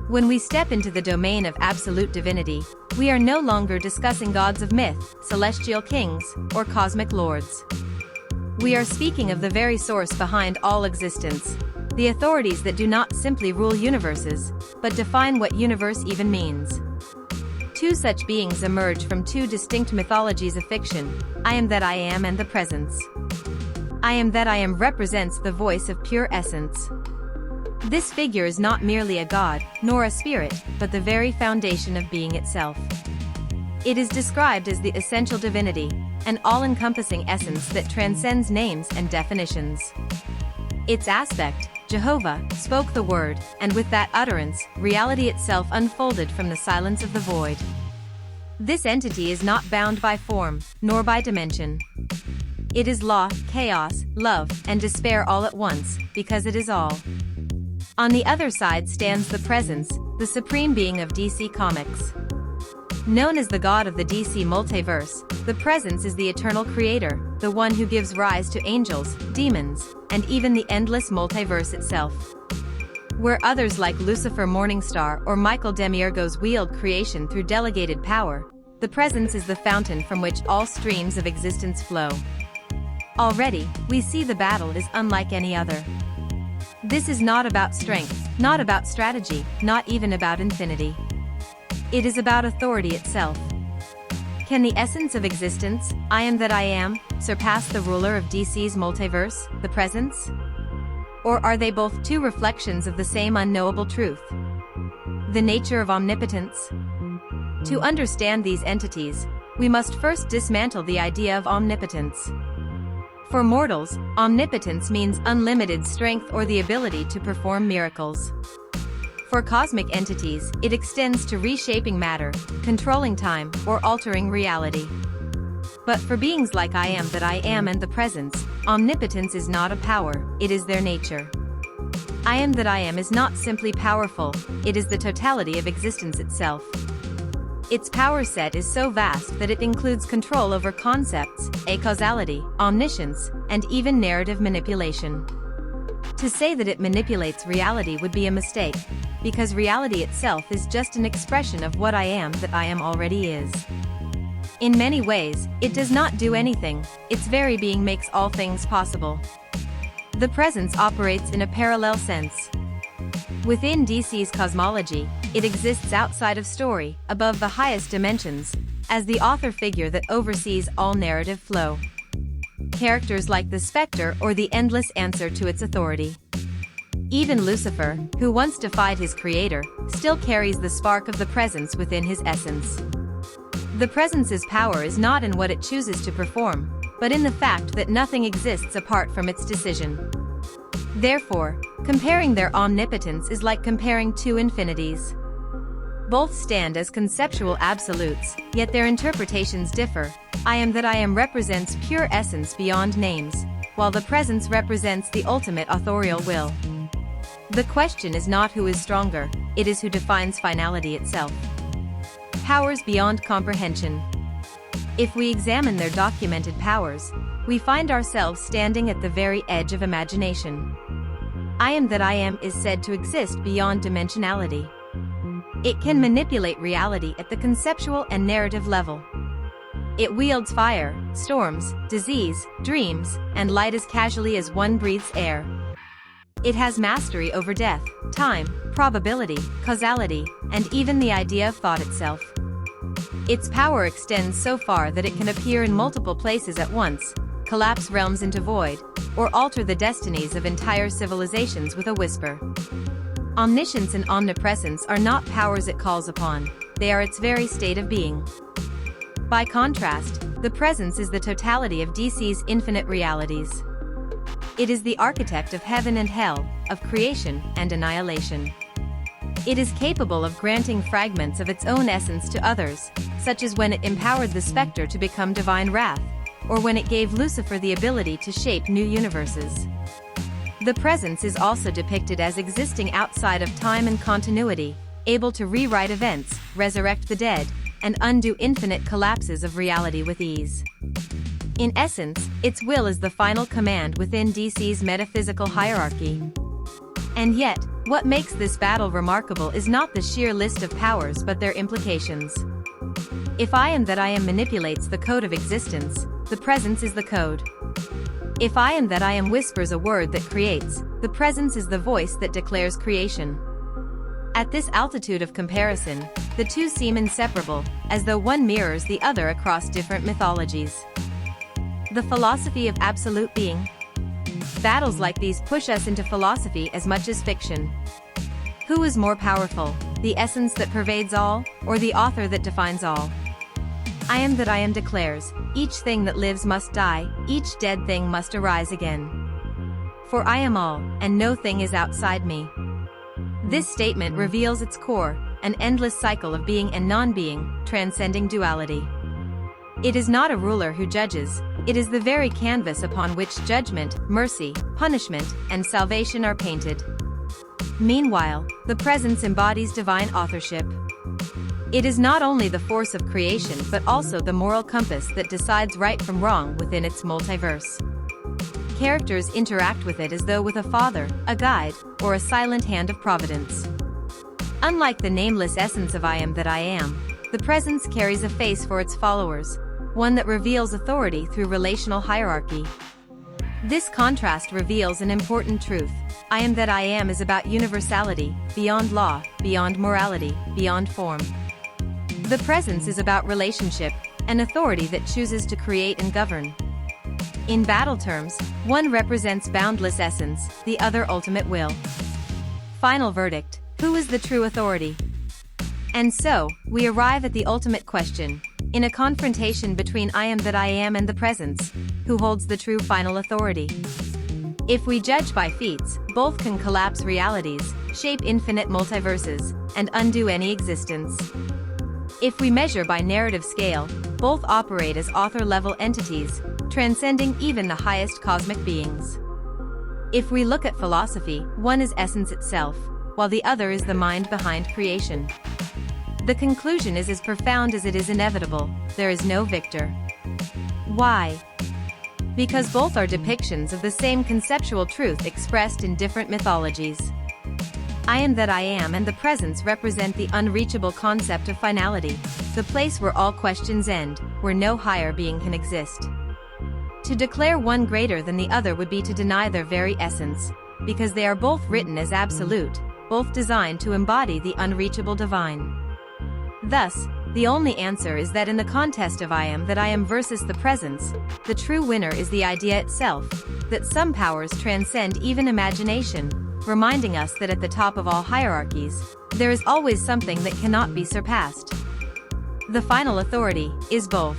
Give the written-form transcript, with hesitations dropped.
When we step into the domain of absolute divinity, we are no longer discussing gods of myth, celestial kings, or cosmic lords. We are speaking of the very source behind all existence, the authorities that do not simply rule universes, but define what universe even means. Two such beings emerge from two distinct mythologies of fiction, I Am That I Am and the Presence. I Am That I Am represents the voice of pure essence. This figure is not merely a god, nor a spirit, but the very foundation of being itself. It is described as the essential divinity, an all-encompassing essence that transcends names and definitions. Its aspect, Jehovah, spoke the word, and with that utterance, reality itself unfolded from the silence of the void. This entity is not bound by form, nor by dimension. It is law, chaos, love, and despair all at once, because it is all. On the other side stands the Presence, the supreme being of DC Comics. Known as the god of the DC Multiverse, the Presence is the eternal creator, the one who gives rise to angels, demons, and even the endless multiverse itself. Where others like Lucifer Morningstar or Michael Demiurgos wield creation through delegated power, the Presence is the fountain from which all streams of existence flow. Already, we see the battle is unlike any other. This is not about strength, not about strategy, not even about infinity. It is about authority itself. Can the essence of existence, I Am That I Am, surpass the ruler of DC's multiverse, the Presence? Or are they both two reflections of the same unknowable truth? The nature of omnipotence? To understand these entities, we must first dismantle the idea of omnipotence. For mortals, omnipotence means unlimited strength or the ability to perform miracles. For cosmic entities, it extends to reshaping matter, controlling time, or altering reality. But for beings like I Am That I Am and the Presence, omnipotence is not a power, it is their nature. I Am That I Am is not simply powerful, it is the totality of existence itself. Its power set is so vast that it includes control over concepts, acausality, omniscience, and even narrative manipulation. To say that it manipulates reality would be a mistake, because reality itself is just an expression of what I am that I am already is. In many ways, it does not do anything, its very being makes all things possible. The Presence operates in a parallel sense. Within DC's cosmology, it exists outside of story, above the highest dimensions, as the author figure that oversees all narrative flow. Characters like the Spectre or the endless answer to its authority. Even Lucifer, who once defied his creator, still carries the spark of the Presence within his essence. The Presence's power is not in what it chooses to perform, but in the fact that nothing exists apart from its decision. Therefore, comparing their omnipotence is like comparing two infinities. Both stand as conceptual absolutes, yet their interpretations differ. I Am That I Am represents pure essence beyond names, while the Presence represents the ultimate authorial will. The question is not who is stronger, it is who defines finality itself. Powers beyond comprehension. If we examine their documented powers, we find ourselves standing at the very edge of imagination. I Am That I Am is said to exist beyond dimensionality. It can manipulate reality at the conceptual and narrative level. It wields fire, storms, disease, dreams, and light as casually as one breathes air. It has mastery over death, time, probability, causality, and even the idea of thought itself. Its power extends so far that it can appear in multiple places at once, collapse realms into void, or alter the destinies of entire civilizations with a whisper. Omniscience and omnipresence are not powers it calls upon, they are its very state of being. By contrast, the Presence is the totality of DC's infinite realities. It is the architect of heaven and hell, of creation and annihilation. It is capable of granting fragments of its own essence to others, such as when it empowered the Spectre to become divine wrath, or when it gave Lucifer the ability to shape new universes. The Presence is also depicted as existing outside of time and continuity, able to rewrite events, resurrect the dead, and undo infinite collapses of reality with ease. In essence, its will is the final command within DC's metaphysical hierarchy. And yet, What makes this battle remarkable is not the sheer list of powers but their implications. If I am that I am manipulates the code of existence, the presence is the code. If I am that I am whispers a word that creates, the presence is the voice that declares creation. At this altitude of comparison, the two seem inseparable, as though one mirrors the other across different mythologies. The philosophy of absolute being. Battles like these push us into philosophy as much as fiction. Who is more powerful, the essence that pervades all, or the author that defines all? I am that I am declares, each thing that lives must die, each dead thing must arise again. For I am all, and no thing is outside me. This statement reveals its core, an endless cycle of being and non-being, transcending duality. It is not a ruler who judges, it is the very canvas upon which judgment, mercy, punishment, and salvation are painted. Meanwhile, the presence embodies divine authorship. It is not only the force of creation but also the moral compass that decides right from wrong within its multiverse. Characters interact with it as though with a father, a guide, or a silent hand of providence. Unlike the nameless essence of I am that I am, the presence carries a face for its followers, one that reveals authority through relational hierarchy. This contrast reveals an important truth. I am that I am is about universality, beyond law, beyond morality, beyond form. The presence is about relationship, an authority that chooses to create and govern. In battle terms, one represents boundless essence, the other ultimate will. Final verdict: who is the true authority? And so, we arrive at the ultimate question. In a confrontation between I am that I am and the presence, who holds the true final authority? If we judge by feats, both can collapse realities, shape infinite multiverses, and undo any existence. If we measure by narrative scale, both operate as author-level entities, transcending even the highest cosmic beings. If we look at philosophy, one is essence itself, while the other is the mind behind creation. The conclusion is as profound as it is inevitable: there is no victor. Why? Because both are depictions of the same conceptual truth expressed in different mythologies. I am that I am and the presence represent the unreachable concept of finality, the place where all questions end, where no higher being can exist. To declare one greater than the other would be to deny their very essence, because they are both written as absolute, both designed to embody the unreachable divine. Thus, the only answer is that in the contest of I am that I am versus the presence, the true winner is the idea itself, that some powers transcend even imagination, reminding us that at the top of all hierarchies, there is always something that cannot be surpassed. The final authority is both.